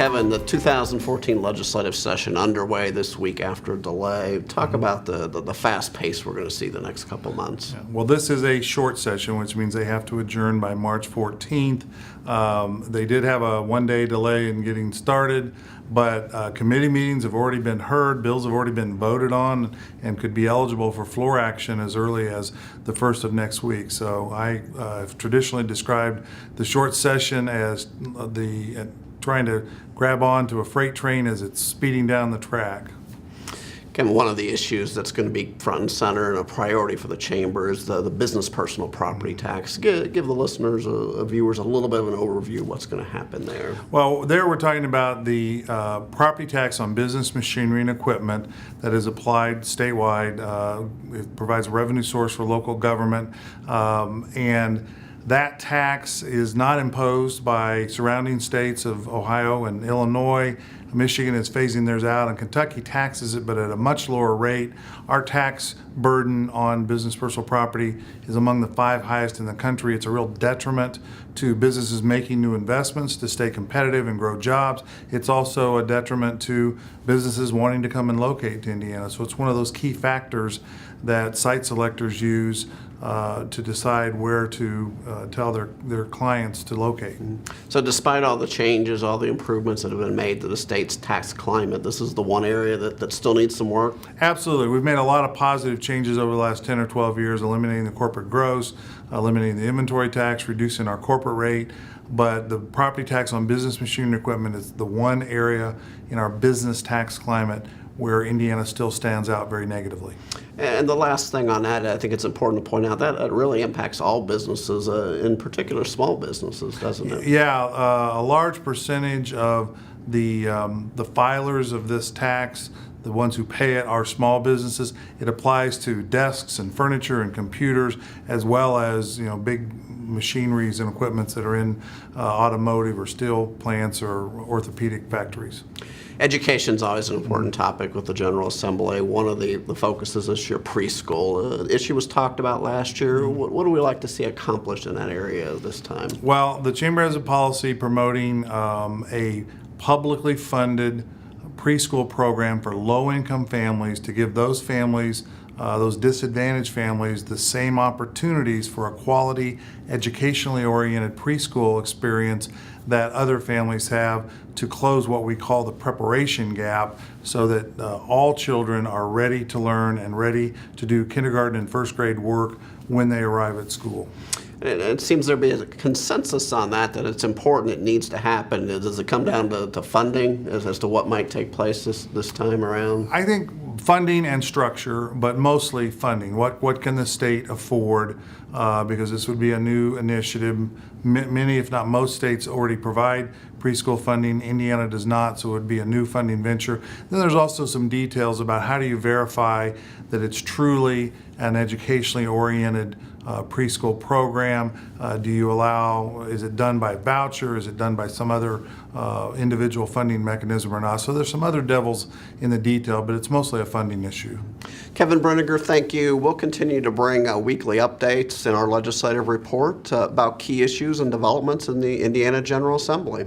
Kevin, the 2014 legislative session underway this week after a delay. Talk about the fast pace we're going to see the next couple months. Yeah. Well, this is a short session, which means they have to adjourn by March 14th. They did have a one-day delay in getting started, but committee meetings have already been heard, bills have already been voted on, and could be eligible for floor action as early as the first of next week. So I have traditionally described the short session as trying to grab on to a freight train as it's speeding down the track. Kevin, one of the issues that's going to be front and center and a priority for the Chamber is the business personal property tax. Give the listeners, viewers, a little bit of an overview of what's going to happen there. Well, there we're talking about the property tax on business machinery and equipment that is applied statewide. It provides a revenue source for local government, and that tax is not imposed by surrounding states of Ohio and Illinois. Michigan is phasing theirs out, and Kentucky taxes it, but at a much lower rate. Our tax burden on business personal property is among the 5 highest in the country. It's a real detriment to businesses making new investments to stay competitive and grow jobs. It's also a detriment to businesses wanting to come and locate to Indiana. So it's one of those key factors that site selectors use to decide where to tell their clients to locate. So despite all the changes, all the improvements that have been made to the state's tax climate, this is the one area that still needs some work? Absolutely. We've made a lot of positive changes over the last 10 or 12 years, eliminating the corporate gross, eliminating the inventory tax, reducing our corporate rate. But the property tax on business machinery and equipment is the one area in our business tax climate where Indiana still stands out very negatively. And the last thing on that, I think it's important to point out that it really impacts all businesses, in particular small businesses, doesn't it? Yeah, a large percentage of the filers of this tax, the ones who pay it, are small businesses. It applies to desks and furniture and computers, as well as big machineries and equipments that are in automotive or steel plants or orthopedic factories. Education is always an important topic with the General Assembly. One of the focuses this year, preschool. The issue was talked about last year. What do we like to see accomplished in that area this time? Well, the Chamber has a policy promoting a publicly funded preschool program for low-income families to give those families, those disadvantaged families, the same opportunities for a quality, educationally oriented preschool experience that other families have, to close what we call the preparation gap, so that all children are ready to learn and ready to do kindergarten and first grade work when they arrive at school. It seems there be a consensus on that it's important, it needs to happen. Does it come down to funding as to what might take place this time around? I think funding and structure, but mostly funding. What can the state afford? Because this would be a new initiative. Many, if not most, states already provide preschool funding. Indiana does not, so it would be a new funding venture. Then there's also some details about how do you verify that it's truly an educationally oriented preschool program. Do you allow, is it done by voucher? Is it done by some other individual funding mechanism or not? So there's some other devils in the detail, but it's mostly a funding issue. Kevin Brinegar, thank you. We'll continue to bring weekly updates in our legislative report about key issues and developments in the Indiana General Assembly.